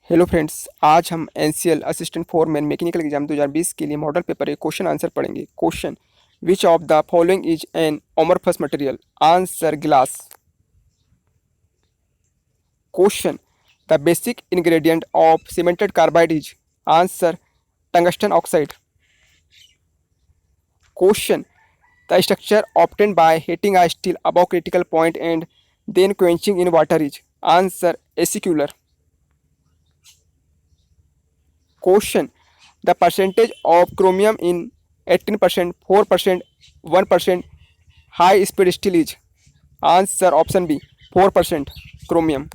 Hello friends, आज हम NCL assistant foreman mechanical exam 2020 के लिए मॉडल पेपर के क्वेश्चन आंसर पढ़ेंगे। Question, which of the following is an amorphous material? Answer, glass. Question, the basic ingredient of cemented carbide is? Answer, tungsten oxide. Question, the structure obtained by heating a steel above critical point and then quenching in water is? Answer, acicular. Question, the percentage of chromium in 18%, 4%, 1% high speed steel is? Answer, option B, 4% chromium.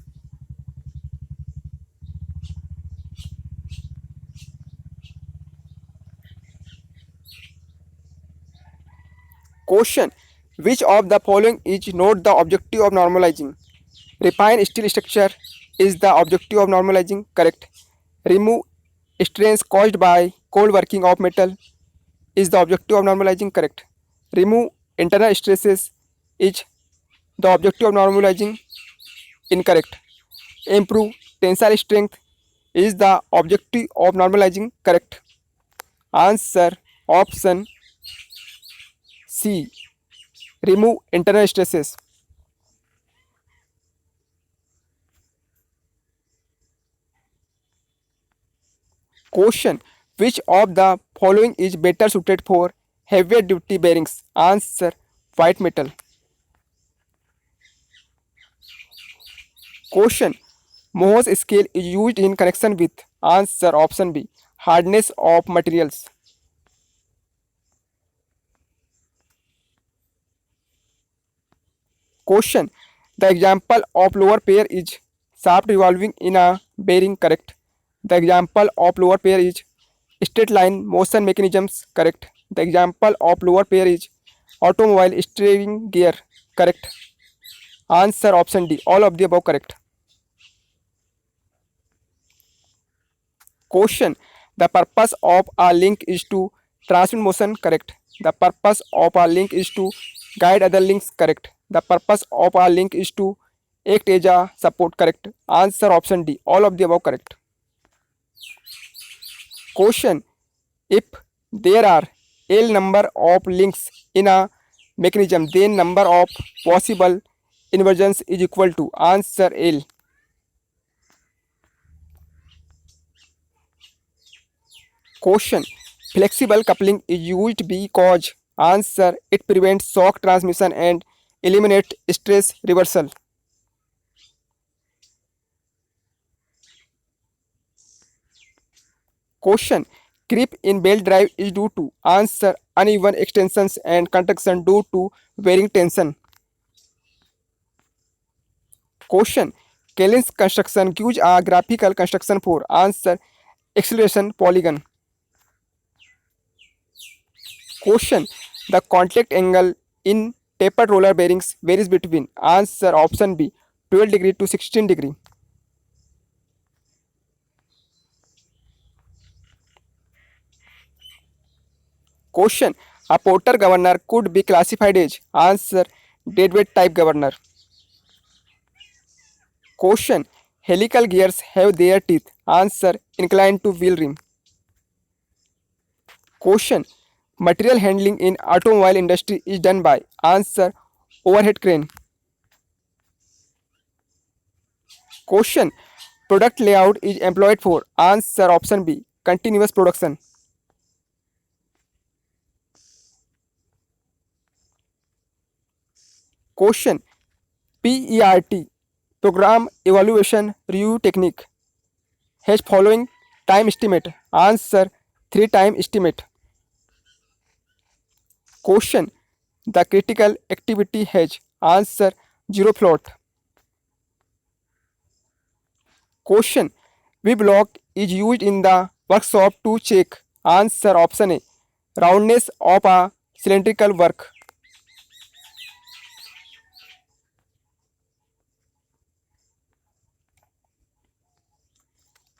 Question, which of the following is not the objective of normalizing? Refine steel structure is the objective of normalizing. Correct. Remove strains caused by cold working of metal is the objective of normalizing. Correct. Remove internal stresses is the objective of normalizing. Incorrect. Improve tensile strength is the objective of normalizing. Correct. Answer, option C. Remove internal stresses. Question, which of the following is better suited for heavier duty bearings? Answer, white metal. Question, Mohs scale is used in connection with? Answer, option B, hardness of materials. Question, the example of lower pair is shaft revolving in a bearing. Correct. The example of lower pair is straight line motion mechanisms. Correct. The example of lower pair is automobile steering gear. Correct. Answer, option D, all of the above. Correct. Question, the purpose of a link is to transmit motion. Correct. The purpose of a link is to guide other links. Correct. The purpose of a link is to act as a support. Correct. Answer, option D, all of the above. Correct. Question, if there are L number of links in a mechanism, then number of possible inversions is equal to? Answer, L. Question, flexible coupling is used because? Answer, it prevents shock transmission and eliminates stress reversal. Question, creep in belt drive is due to? Answer, uneven extensions and contraction due to bearing tension. Question, Kellen's construction gives a graphical construction for? Answer, acceleration polygon. Question, the contact angle in tapered roller bearings varies between? Answer, option B, 12 degree to 16 degree. Question, a Porter governor could be classified as? Answer, deadweight type governor. Question, helical gears have their teeth? Answer, inclined to wheel rim. Question, material handling in automobile industry is done by? Answer, overhead crane. Question, product layout is employed for? Answer, option B, continuous production. Question, PERT, program evaluation review technique, has following time estimate? Answer, 3 time estimate. Question, the critical activity has? Answer, 0 float. Question, V block is used in the workshop to check? Answer, option A, roundness of a cylindrical work.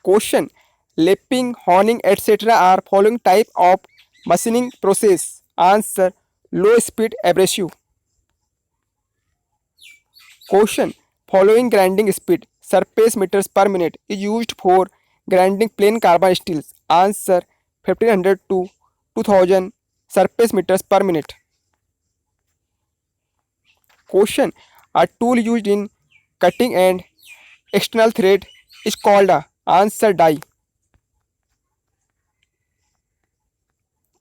Question, lapping, honing, etc. are following type of machining process? Answer, low speed abrasive. Question, following grinding speed, surface meters per minute, is used for grinding plain carbon steels? Answer 1500 to 2000 surface meters per minute. Question. A tool used in cutting and external thread is called a answer die.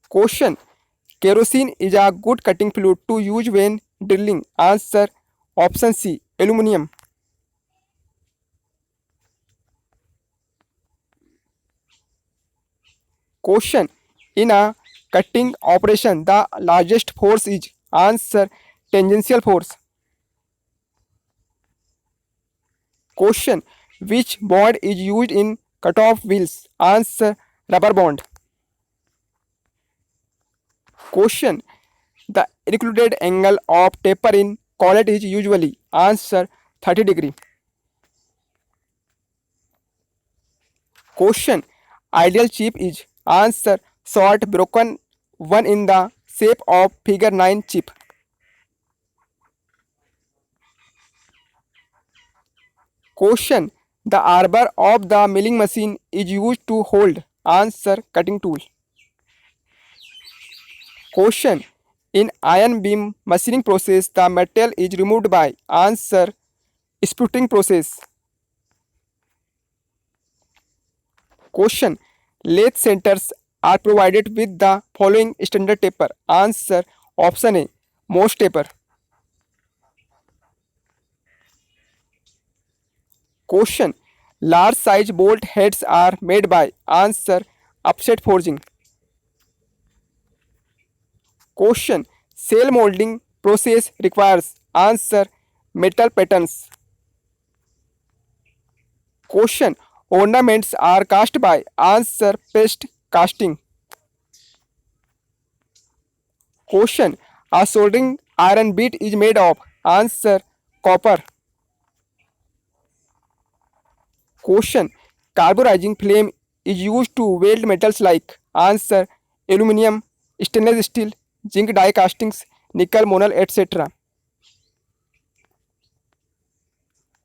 Question. Kerosene is a good cutting fluid to use when drilling. Answer option C, aluminum. Question. In a cutting operation, the largest force is answer tangential force. Question. Which bond is used in cut-off wheels? Answer rubber bond. Question. The included angle of taper in collet is usually answer 30 degree. Question. Ideal chip is answer short broken one in the shape of figure 9 chip. Question. The arbor of the milling machine is used to hold answer cutting tool. Question. In iron beam machining process, the metal is removed by answer sputtering process. Question. Lathe centers are provided with the following standard taper. Answer option A, Morse taper. Question. Large size bolt heads are made by answer upset forging. Question. Cell molding process requires answer metal patterns. Question. Ornaments are cast by answer paste casting. Question. A soldering iron bit is made of answer copper. Question. Carburizing flame is used to weld metals like answer aluminum, stainless steel, zinc die castings, nickel, monel, etc.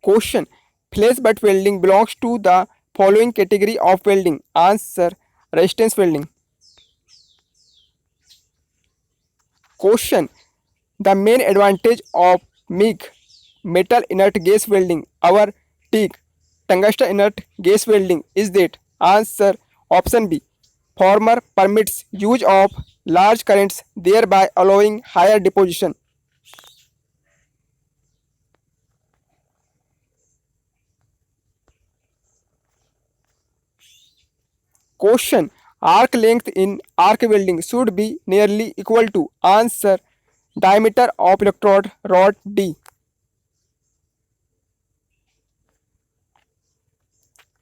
Question. Flash butt welding belongs to the following category of welding. Answer resistance welding. Question. The main advantage of MIG, metal inert gas welding, our TIG, tungsten inert gas welding, is that answer option B, former permits use of large currents, thereby allowing higher deposition. Question. Arc length in arc welding should be nearly equal to answer diameter of electrode rod D.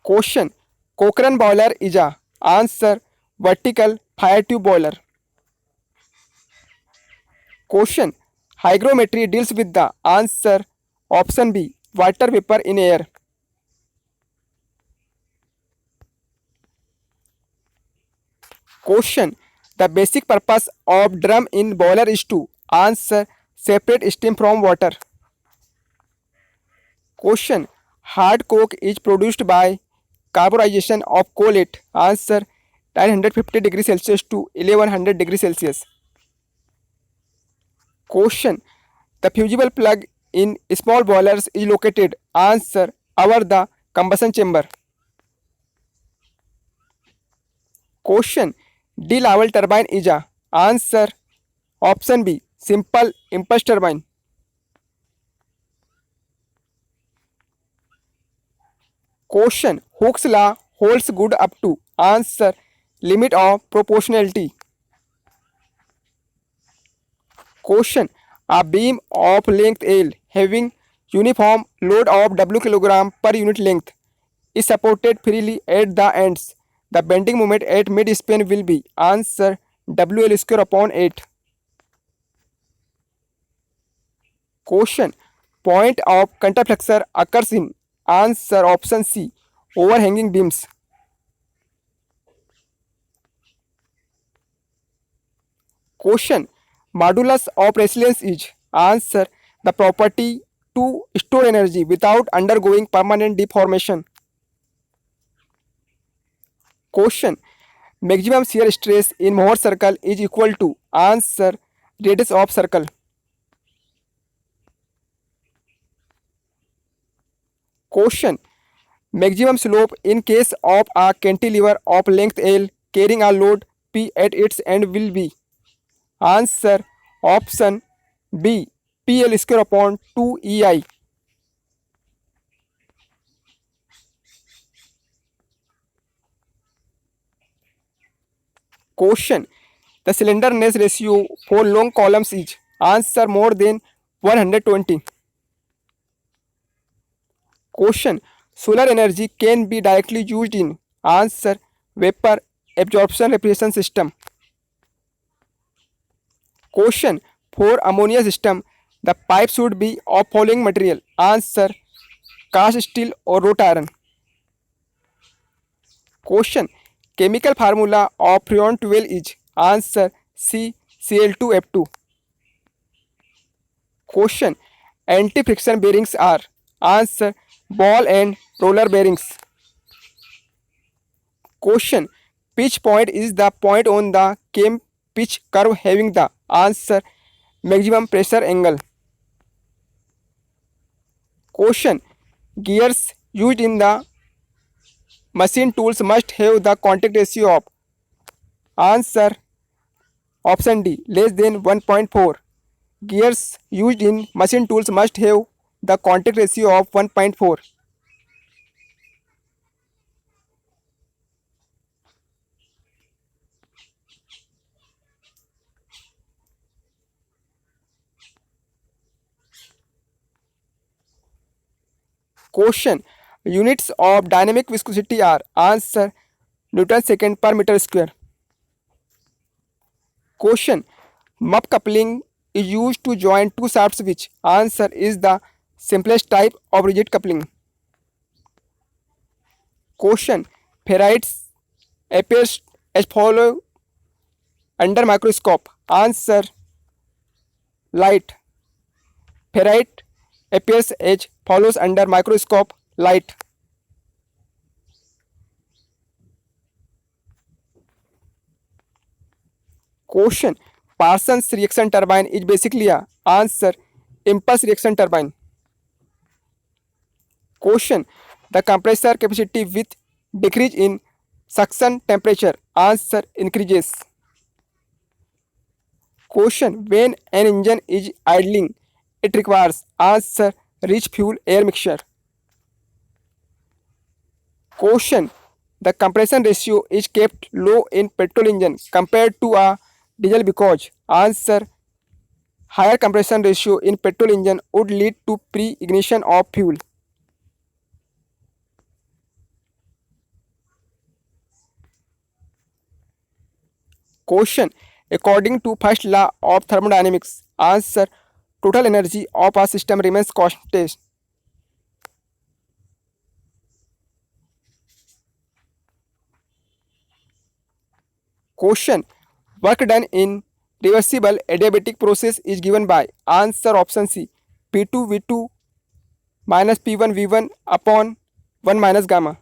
Question. Cochrane boiler is a answer vertical fire tube boiler. Question. Hygrometry deals with the answer option B, water vapor in air. Question. The basic purpose of drum in boiler is to answer separate steam from water. Question. Hard coke is produced by carburization of coal at answer 950 degrees Celsius to 1100 degrees Celsius. Question. The fusible plug in small boilers is located answer over the combustion chamber. Question. De-Laval turbine is a answer option B, simple impulse turbine. Question. Hooke's law holds good up to answer limit of proportionality. Question. A beam of length L having uniform load of W kg per unit length is supported freely at the ends. The bending moment at mid span will be answer WL square upon 8. Question. Point of counterflexure occurs in answer option C, overhanging beams. Question. Modulus of resilience is answer the property to store energy without undergoing permanent deformation. Question. Maximum shear stress in Mohr circle is equal to. Answer. Radius of circle. Question. Maximum slope in case of a cantilever of length L carrying a load P at its end will be. Answer. Option B. PL square upon 2 EI. Question. The slenderness ratio for long columns is. Answer. More than 120. Question. Solar energy can be directly used in. Answer. Vapor absorption refrigeration system. Question. For ammonia system, the pipe should be of following material. Answer. Cast steel or wrought iron. Question. Chemical formula of freon 12 is. Answer. C. Cl2F2. Question. Anti-friction bearings are. Answer. Ball and roller bearings. Question. Pitch point is the point on the cam pitch curve having the. Answer. Maximum pressure angle. Question. Gears used in the machine tools must have the contact ratio of. Answer. Option D. Less than 1.4. Gears used in machine tools must have the contact ratio of 1.4. Question. Units of dynamic viscosity are. Answer. Newton second per meter square. Question. Muff coupling is used to join two shafts which. Answer is the simplest type of rigid coupling. Question. Ferrites appears as follow under microscope. Answer. Light. Ferrite appears as follows under microscope. Light. Question. Parsons reaction turbine is basically a. Answer. Impulse reaction turbine. Question. The compressor capacity with decrease in suction temperature. Answer. Increases. Question. When an engine is idling, it requires. Answer. Rich fuel air mixture. Question. The compression ratio is kept low in petrol engine compared to a diesel because. Answer. Higher compression ratio in petrol engine would lead to pre-ignition of fuel. Question. According to first law of thermodynamics. Answer. Total energy of a system remains constant. Question. Work done in reversible adiabatic process is given by. Answer. Option C. P2 V2 minus P1 V1 upon 1 minus gamma.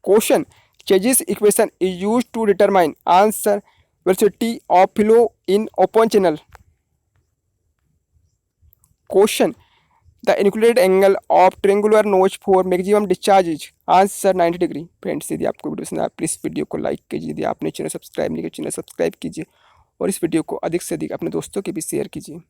Question. Chase's equation is used to determine. Answer. Velocity of flow in open channel. Question. The included angle of triangular notch for maximum discharge is. Answer 90 degree. Friends यदि आपको video पसंद आए please video को like कीजिए, यदि आपने channel subscribe नहीं किया चैनल सब्सक्राइब कीजिए और इस वीडियो को अधिक से अधिक अपने दोस्तों के भी शेयर कीजिए।